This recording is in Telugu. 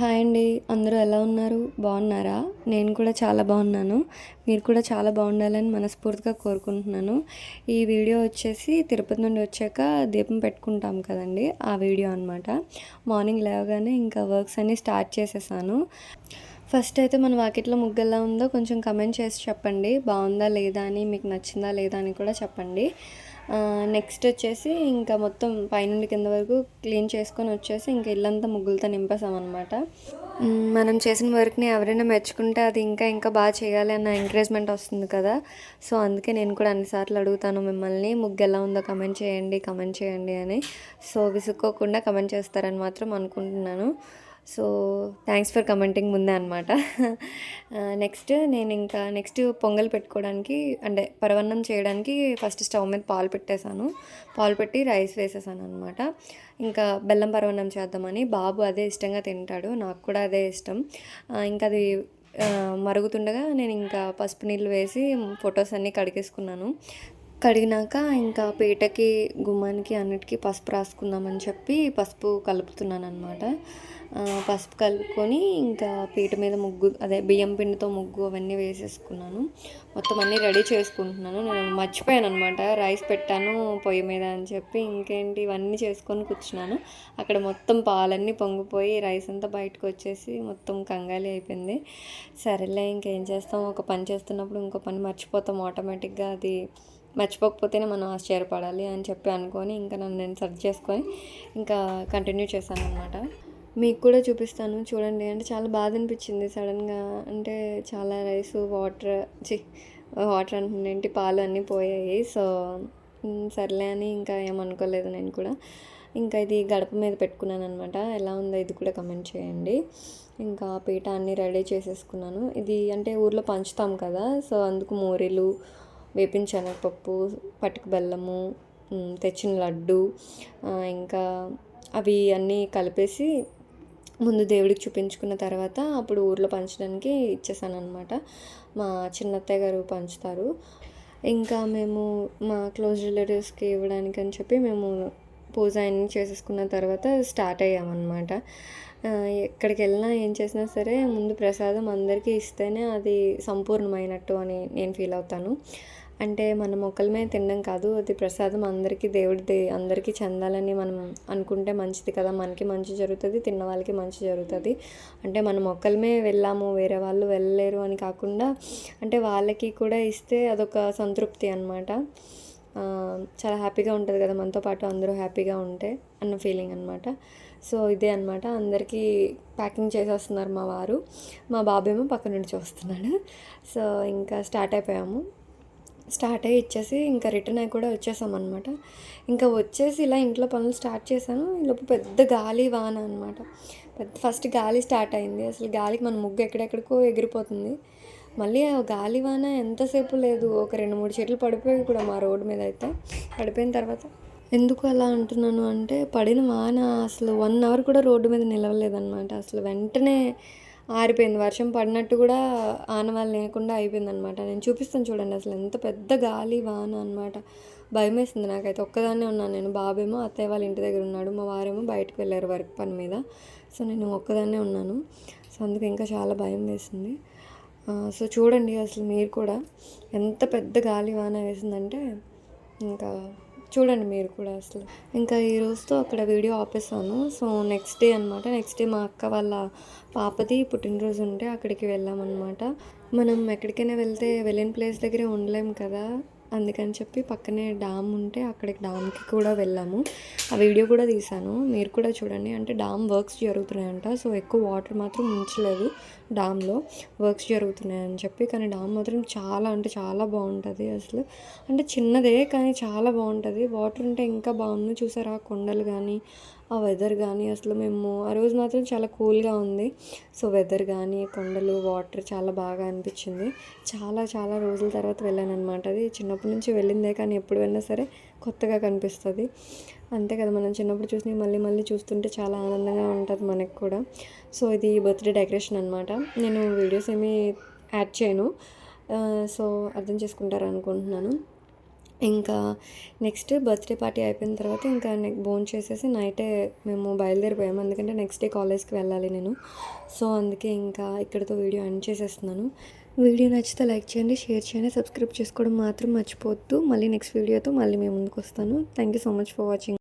హాయ్ అండి. అందరూ ఎలా ఉన్నారు? బాగున్నారా? నేను కూడా చాలా బాగున్నాను. మీరు కూడా చాలా బాగుండాలని మనస్ఫూర్తిగా కోరుకుంటున్నాను. ఈ వీడియో వచ్చేసి తిరుపతి నుండి వచ్చాక దీపం పెట్టుకుంటాం కదండీ! ఆ వీడియో అనమాట. మార్నింగ్ లేవగానే ఇంకా వర్క్స్ అన్నీ స్టార్ట్ చేసేసాను. ఫస్ట్ అయితే మన వాకిట్లో ముగ్గు ఎలా ఉందో కొంచెం కమెంట్ చేసి చెప్పండి. బాగుందా లేదా అని, మీకు నచ్చిందా లేదా అని కూడా చెప్పండి. నెక్స్ట్ వచ్చేసి ఇంకా మొత్తం పైనుండి కింద వరకు క్లీన్ చేసుకొని వచ్చేసి ఇంకా ఇల్లంతా ముగ్గులతో నింపేసామన్నమాట. మనం చేసిన వర్క్ని ఎవరైనా మెచ్చుకుంటే అది ఇంకా ఇంకా బాగా చేయాలి అన్న ఎంకరేజ్మెంట్ వస్తుంది కదా. సో అందుకే నేను కూడా అన్నిసార్లు అడుగుతాను మిమ్మల్ని, ముగ్గు ఎలా ఉందో కమెంట్ చేయండి అని. సో విసుక్కోకుండా కమెంట్ చేస్తారని మాత్రం అనుకుంటున్నాను. సో థ్యాంక్స్ ఫర్ కమెంటింగ్ ముందే అనమాట. నెక్స్ట్ పొంగల్ పెట్టుకోవడానికి అంటే పరవన్నం చేయడానికి ఫస్ట్ స్టవ్ మీద పాలు పెట్టేశాను. పాలు పెట్టి రైస్ వేసేసాను అనమాట. ఇంకా బెల్లం పరవన్నం చేద్దామని, బాబు అదే ఇష్టంగా తింటాడు, నాకు కూడా అదే ఇష్టం. ఇంకా అది మరుగుతుండగా నేను ఇంకా పసుపు నీళ్ళు వేసి ఫొటోస్ అన్నీ కడిగేసుకున్నాను. కడిగినాక ఇంకా పీటకి, గుమ్మానికి అన్నిటికీ పసుపు రాసుకుందామని చెప్పి పసుపు కలుపుతున్నాను అనమాట. పసుపు కలుపుకొని ఇంకా పీట మీద అదే బియ్యం పిండితో ముగ్గు అవన్నీ వేసేసుకున్నాను. మొత్తం అన్నీ రెడీ చేసుకుంటున్నాను. నేను మర్చిపోయాను అనమాట, రైస్ పెట్టాను పొయ్యి మీద అని చెప్పి. ఇంకేంటి ఇవన్నీ చేసుకొని కూర్చున్నాను. అక్కడ మొత్తం పాలన్నీ పొంగిపోయి రైస్ అంతా బయటకు వచ్చేసి మొత్తం కంగాలి అయిపోయింది. సరేలే ఇంకేం చేస్తాం, ఒక పని చేస్తున్నప్పుడు ఇంకో పని మర్చిపోతాం ఆటోమేటిక్గా. అది మర్చిపోకపోతేనే మనం ఆశ్చర్యపడాలి అని చెప్పి అనుకొని ఇంకా నన్ను నేను సర్చ్ చేసుకొని ఇంకా కంటిన్యూ చేశాను అనమాట. మీకు కూడా చూపిస్తాను చూడండి. అంటే చాలా బాధ అనిపించింది సడన్గా. అంటే చాలా వాటర్ అంటుండేంటి, పాలు అన్నీ పోయాయి. సో సర్లే అని ఇంకా ఏమనుకోలేదు నేను కూడా. ఇంకా ఇది గడప మీద పెట్టుకున్నాను అనమాట. ఎలా ఉందో ఇది కూడా కమెంట్ చేయండి. ఇంకా పీట అన్నీ రెడీ చేసేసుకున్నాను. ఇది అంటే ఊర్లో పంచుతాం కదా, సో అందుకు మూరెలు, వేపిన శనగపప్పు, పటిక బెల్లము, తెచ్చిన లడ్డు, ఇంకా అవి అన్నీ కలిపేసి ముందు దేవుడికి చూపించుకున్న తర్వాత అప్పుడు ఊర్లో పంచడానికి ఇచ్చేసాను అనమాట. మా చిన్నత్తయ్య గారు పంచుతారు. ఇంకా మేము మా క్లోజ్ రిలేటివ్స్కి ఇవ్వడానికి అని చెప్పి మేము పూజ అన్నీ చేసేసుకున్న తర్వాత స్టార్ట్ అయ్యామన్నమాట. ఎక్కడికి వెళ్ళినా ఏం చేసినా సరే ముందు ప్రసాదం అందరికీ ఇస్తేనే అది సంపూర్ణమైనట్టు అని నేను ఫీల్ అవుతాను. అంటే మనం ఒక్కళ్ళమే తినడం కాదు, అది ప్రసాదం అందరికీ, దేవుడిది అందరికీ చెందాలని మనం అనుకుంటే మంచిది కదా. మనకి మంచి జరుగుతుంది, తిన్న వాళ్ళకి మంచి జరుగుతుంది. అంటే మనం ఒక్కళ్ళమే వెళ్ళాము, వేరే వాళ్ళు వెళ్ళలేరు అని కాకుండా అంటే వాళ్ళకి కూడా ఇస్తే అదొక సంతృప్తి అనమాట. చాలా హ్యాపీగా ఉంటుంది కదా మనతో పాటు అందరూ హ్యాపీగా ఉంటే అన్న ఫీలింగ్ అనమాట. సో ఇదే అనమాట. అందరికీ ప్యాకింగ్ చేసేస్తున్నారు మా వారు, మా బాబేమో పక్క నుండి చూస్తున్నాడు. సో ఇంకా స్టార్ట్ అయ్యి ఇచ్చేసి ఇంకా రిటర్న్ అయ్యి కూడా వచ్చేసామన్నమాట. ఇంకా వచ్చేసి ఇలా ఇంట్లో పనులు స్టార్ట్ చేశాను. ఈలోపు పెద్ద గాలి వాన అనమాట. ఫస్ట్ గాలి స్టార్ట్ అయింది. అసలు గాలికి మన ముగ్గు ఎక్కడెక్కడికో ఎగిరిపోతుంది. మళ్ళీ ఆ గాలి వాన ఎంతసేపు లేదు, ఒక 2-3 చెట్లు పడిపోయి కూడా మా రోడ్డు మీద అయితే పడిపోయిన తర్వాత. ఎందుకు అలా అంటున్నాను అంటే, పడిన వాన అసలు 1 అవర్ కూడా రోడ్డు మీద నిలవలేదన్నమాట. అసలు వెంటనే ఆరిపోయింది. వర్షం పడినట్టు కూడా ఆనవాళ్ళు లేకుండా అయిపోయిందనమాట. నేను చూపిస్తాను చూడండి, అసలు ఎంత పెద్ద గాలి వాన అనమాట. భయమేసింది నాకైతే. ఒక్కదాన్నే ఉన్నాను నేను. బాబేమో అత్తయ్య వాళ్ళ ఇంటి దగ్గర ఉన్నాడు, మా వారేమో బయటకు వెళ్ళారు వర్క్ పని మీద. సో నేను ఒక్కదాన్నే ఉన్నాను. సో అందుకు ఇంకా చాలా భయం వేసింది. సో చూడండి అసలు మీరు కూడా ఎంత పెద్ద గాలి వాన వేసిందంటే ఇంకా చూడండి మీరు కూడా అసలు. ఇంకా ఈ రోజుతో అక్కడ వీడియో ఆపేసాను. సో నెక్స్ట్ డే అనమాట. నెక్స్ట్ డే మా అక్క వాళ్ళ పాపది పుట్టినరోజు ఉంటే అక్కడికి వెళ్ళామన్నమాట. మనం ఎక్కడికైనా వెళ్ళిన ప్లేస్ దగ్గరే ఉండలేము కదా, అందుకని చెప్పి పక్కనే డ్యామ్ ఉంటే అక్కడికి డ్యామ్కి కూడా వెళ్ళాము. ఆ వీడియో కూడా తీశాను, మీరు కూడా చూడండి. అంటే డ్యామ్ వర్క్స్ జరుగుతున్నాయంట. సో ఎక్కువ వాటర్ మాత్రం ఉంచలేదు డ్యామ్లో, వర్క్స్ జరుగుతున్నాయని చెప్పి. కానీ డ్యామ్ మాత్రం చాలా అంటే చాలా బాగుంటుంది అసలు. అంటే చిన్నదే కానీ చాలా బాగుంటుంది. వాటర్ ఉంటే ఇంకా బాగుంది. చూసారా కొండలు కానీ ఆ వెదర్ కానీ. అసలు మేము ఆ రోజు మాత్రం చాలా కూల్గా ఉంది. సో వెదర్ కానీ కొండలు వాటర్ చాలా బాగా అనిపించింది. చాలా చాలా రోజుల తర్వాత వెళ్ళాను అనమాట. అది చిన్నప్పటి నుంచి వెళ్ళిందే కానీ ఎప్పుడు వెళ్ళినా సరే కొత్తగా కనిపిస్తుంది. అంతే కదా, మనం చిన్నప్పుడు చూసి మళ్ళీ మళ్ళీ చూస్తుంటే చాలా ఆనందంగా ఉంటుంది మనకు కూడా. సో ఇది బర్త్డే డెకరేషన్ అనమాట. నేను వీడియోస్ ఏమీ యాడ్ చేయను, సో అర్థం చేసుకుంటారు అనుకుంటున్నాను. ఇంకా నెక్స్ట్ బర్త్డే పార్టీ అయిపోయిన తర్వాత ఇంకా భోంచేసేసి నైటే మేము బయలుదేరిపోయాము. ఎందుకంటే నెక్స్ట్ డే కాలేజ్కి వెళ్ళాలి నేను. సో అందుకే ఇంకా ఇక్కడితో వీడియో ఎండ్ చేసేస్తున్నాను. వీడియో నచ్చితే లైక్ చేయండి, షేర్ చేయండి, సబ్స్క్రైబ్ చేసుకోవడం మాత్రం మర్చిపోవద్దు. మళ్ళీ నెక్స్ట్ వీడియోతో మళ్ళీ మీ ముందుకు వస్తాను. Thank you so much for watching.